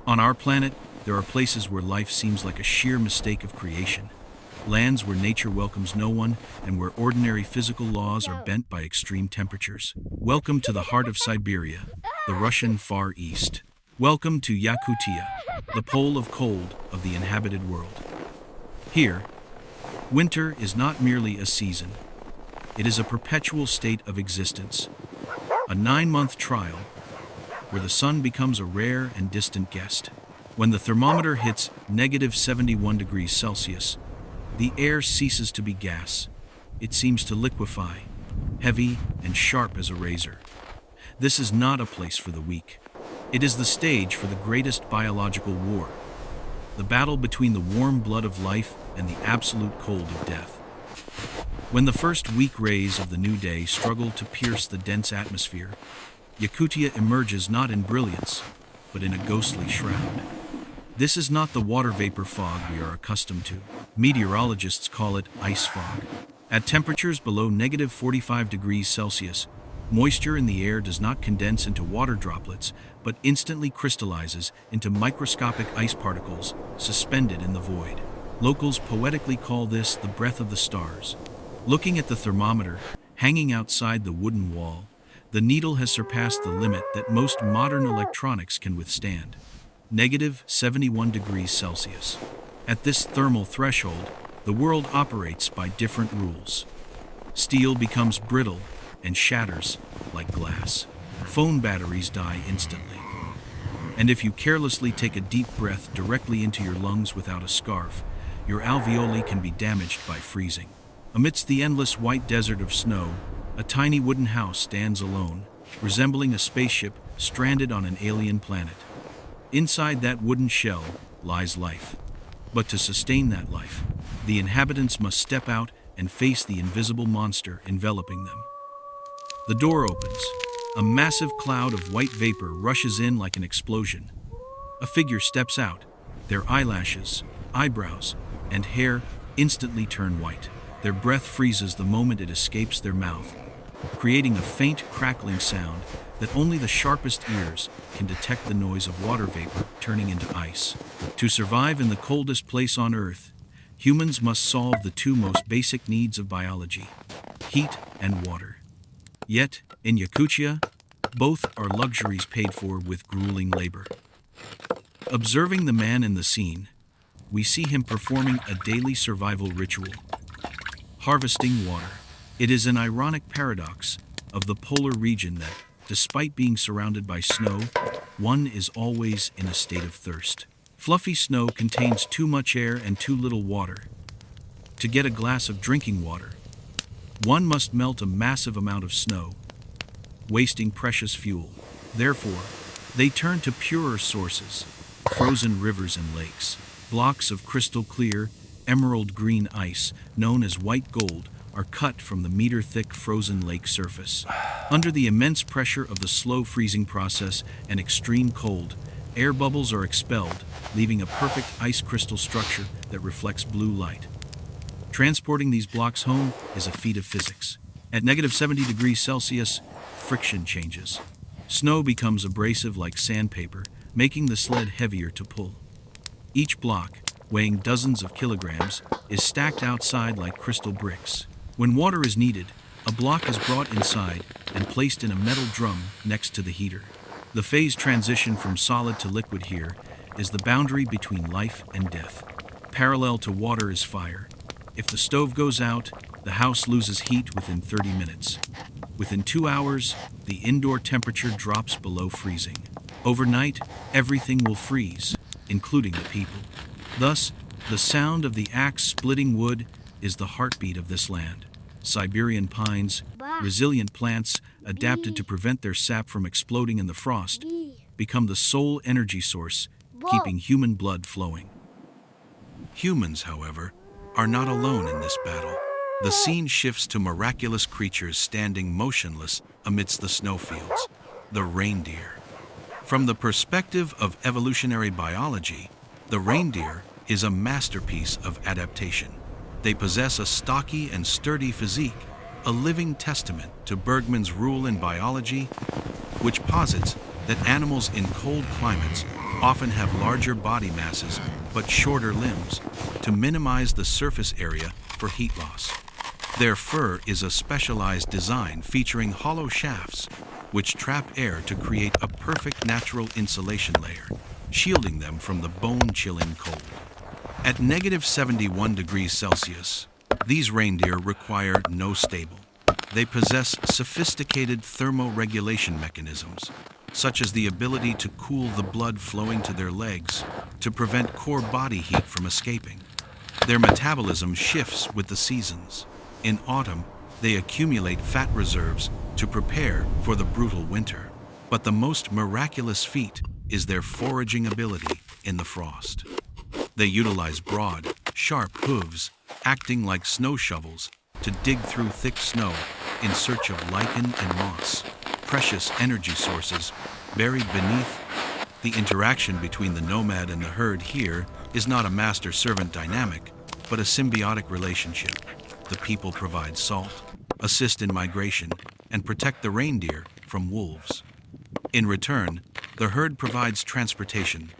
On our planet, there are places where life seems like a sheer mistake of creation. Lands where nature welcomes no one and where ordinary physical laws are bent by extreme temperatures. Welcome to the heart of Siberia, the Russian Far East. Welcome to Yakutia, the pole of cold of the inhabited world. Here, winter is not merely a season. It is a perpetual state of existence, a 9-month trial where the sun becomes a rare and distant guest. When the thermometer hits -71 degrees Celsius, the air ceases to be gas. It seems to liquefy, heavy and sharp as a razor. This is not a place for the weak. It is the stage for the greatest biological war, the battle between the warm blood of life and the absolute cold of death. When the first weak rays of the new day struggle to pierce the dense atmosphere, Yakutia emerges not in brilliance, but in a ghostly shroud. This is not the water vapor fog we are accustomed to. Meteorologists call it ice fog. At temperatures below -45 degrees Celsius, moisture in the air does not condense into water droplets, but instantly crystallizes into microscopic ice particles suspended in the void. Locals poetically call this the breath of the stars. Looking at the thermometer, hanging outside the wooden wall, the needle has surpassed the limit that most modern electronics can withstand. -71 degrees Celsius. At this thermal threshold, the world operates by different rules. Steel becomes brittle and shatters like glass. Phone batteries die instantly. And if you carelessly take a deep breath directly into your lungs without a scarf, your alveoli can be damaged by freezing. Amidst the endless white desert of snow, a tiny wooden house stands alone, resembling a spaceship stranded on an alien planet. Inside that wooden shell lies life. But to sustain that life, the inhabitants must step out and face the invisible monster enveloping them. The door opens. A massive cloud of white vapor rushes in like an explosion. A figure steps out. Their eyelashes, eyebrows, and hair instantly turn white. Their breath freezes the moment it escapes their mouth, creating a faint crackling sound that only the sharpest ears can detect the noise of water vapor turning into ice. To survive in the coldest place on Earth, humans must solve the two most basic needs of biology: heat and water. Yet, in Yakutia, both are luxuries paid for with grueling labor. Observing the man in the scene, we see him performing a daily survival ritual: harvesting water. It is an ironic paradox of the polar region that, despite being surrounded by snow, one is always in a state of thirst. Fluffy snow contains too much air and too little water. To get a glass of drinking water, one must melt a massive amount of snow, wasting precious fuel. Therefore, they turn to purer sources: frozen rivers and lakes. Blocks of crystal clear, emerald green ice, known as white gold, are cut from the meter-thick frozen lake surface. Under the immense pressure of the slow freezing process and extreme cold, air bubbles are expelled, leaving a perfect ice crystal structure that reflects blue light. Transporting these blocks home is a feat of physics. At -70 degrees Celsius, friction changes. Snow becomes abrasive like sandpaper, making the sled heavier to pull. Each block, weighing dozens of kilograms, is stacked outside like crystal bricks. When water is needed, a block is brought inside and placed in a metal drum next to the heater. The phase transition from solid to liquid here is the boundary between life and death. Parallel to water is fire. If the stove goes out, the house loses heat within 30 minutes. Within 2 hours, the indoor temperature drops below freezing. Overnight, everything will freeze, including the people. Thus, the sound of the axe splitting wood is the heartbeat of this land. Siberian pines, resilient plants adapted to prevent their sap from exploding in the frost, become the sole energy source, keeping human blood flowing. Humans, however, are not alone in this battle. The scene shifts to miraculous creatures standing motionless amidst the snowfields: the reindeer. From the perspective of evolutionary biology, the reindeer is a masterpiece of adaptation. They possess a stocky and sturdy physique, a living testament to Bergman's rule in biology, which posits that animals in cold climates often have larger body masses but shorter limbs to minimize the surface area for heat loss. Their fur is a specialized design featuring hollow shafts which trap air to create a perfect natural insulation layer, shielding them from the bone-chilling cold. At -71 degrees Celsius, these reindeer require no stable. They possess sophisticated thermoregulation mechanisms, such as the ability to cool the blood flowing to their legs to prevent core body heat from escaping. Their metabolism shifts with the seasons. In autumn, they accumulate fat reserves to prepare for the brutal winter. But the most miraculous feat is their foraging ability in the frost. They utilize broad, sharp hooves, acting like snow shovels, to dig through thick snow in search of lichen and moss, precious energy sources buried beneath. The interaction between the nomad and the herd here is not a master-servant dynamic, but a symbiotic relationship. The people provide salt, assist in migration, and protect the reindeer from wolves. In return, the herd provides transportation,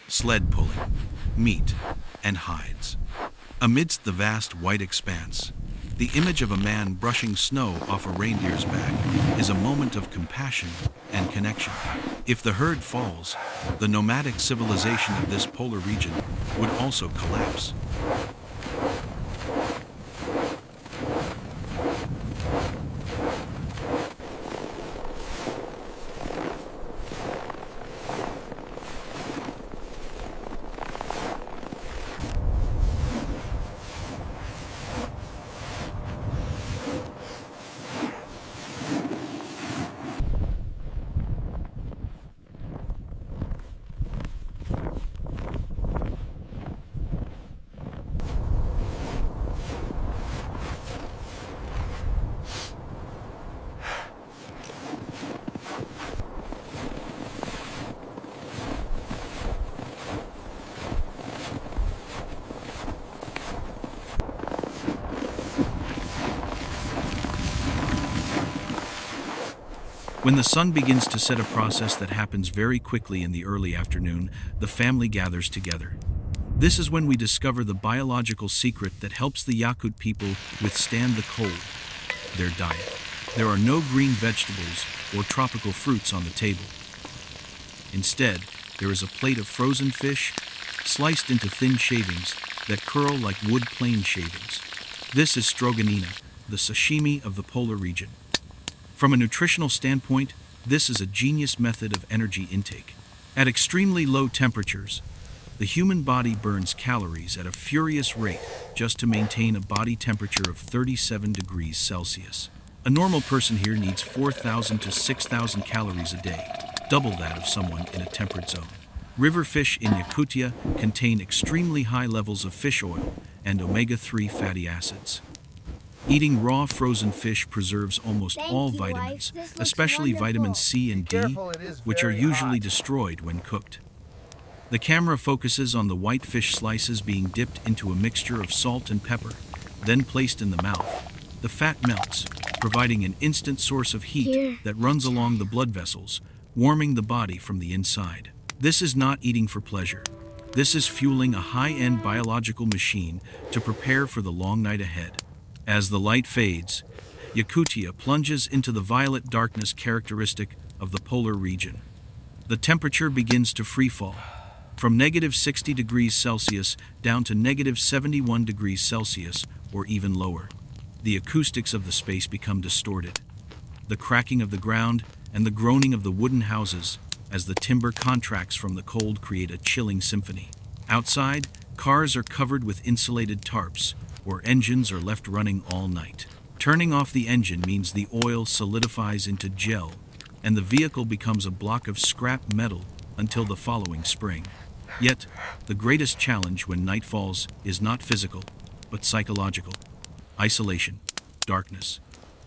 sled pulling, meat, and hides. Amidst the vast white expanse, the image of a man brushing snow off a reindeer's back is a moment of compassion and connection. If the herd falls, the nomadic civilization of this polar region would also collapse. When the sun begins to set, a process that happens very quickly in the early afternoon, the family gathers together. This is when we discover the biological secret that helps the Yakut people withstand the cold: their diet. There are no green vegetables or tropical fruits on the table. Instead, there is a plate of frozen fish, sliced into thin shavings that curl like wood plane shavings. This is stroganina, the sashimi of the polar region. From a nutritional standpoint, this is a genius method of energy intake. At extremely low temperatures, the human body burns calories at a furious rate just to maintain a body temperature of 37 degrees Celsius. A normal person here needs 4,000 to 6,000 calories a day, double that of someone in a temperate zone. River fish in Yakutia contain extremely high levels of fish oil and omega-3 fatty acids. Eating raw frozen fish preserves almost all vitamins, especially vitamin C and D, which are usually destroyed when cooked. The camera focuses on the white fish slices being dipped into a mixture of salt and pepper, then placed in the mouth. The fat melts, providing an instant source of heat that runs along the blood vessels, warming the body from the inside. This is not eating for pleasure. This is fueling a high-end biological machine to prepare for the long night ahead. As the light fades, Yakutia plunges into the violet darkness characteristic of the polar region. The temperature begins to freefall, from -60 degrees Celsius down to -71 degrees Celsius or even lower. The acoustics of the space become distorted. The cracking of the ground and the groaning of the wooden houses as the timber contracts from the cold create a chilling symphony. Outside, cars are covered with insulated tarps, or engines are left running all night. Turning off the engine means the oil solidifies into gel, and the vehicle becomes a block of scrap metal until the following spring. Yet, the greatest challenge when night falls is not physical, but psychological. Isolation, darkness,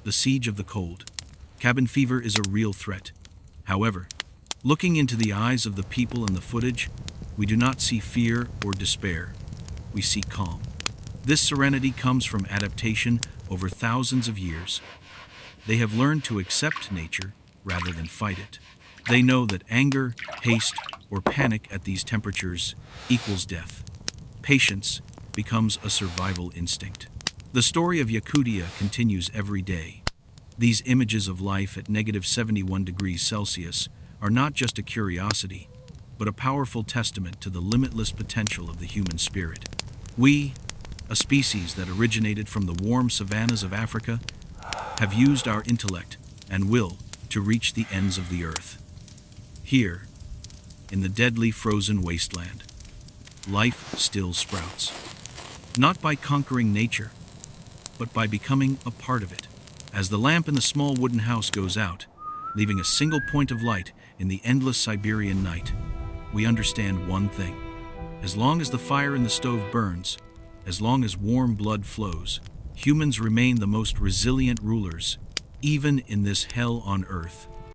the siege of the cold. Cabin fever is a real threat. However, looking into the eyes of the people in the footage, we do not see fear or despair. We see calm. This serenity comes from adaptation over thousands of years. They have learned to accept nature rather than fight it. They know that anger, haste, or panic at these temperatures equals death. Patience becomes a survival instinct. The story of Yakutia continues every day. These images of life at -71 degrees Celsius are not just a curiosity, but a powerful testament to the limitless potential of the human spirit. We, a species that originated from the warm savannas of Africa, have used our intellect and will to reach the ends of the earth. Here, in the deadly frozen wasteland, life still sprouts. Not by conquering nature, but by becoming a part of it. As the lamp in the small wooden house goes out, leaving a single point of light in the endless Siberian night, we understand one thing. As long as the fire in the stove burns, as long as warm blood flows, humans remain the most resilient rulers, even in this hell on earth.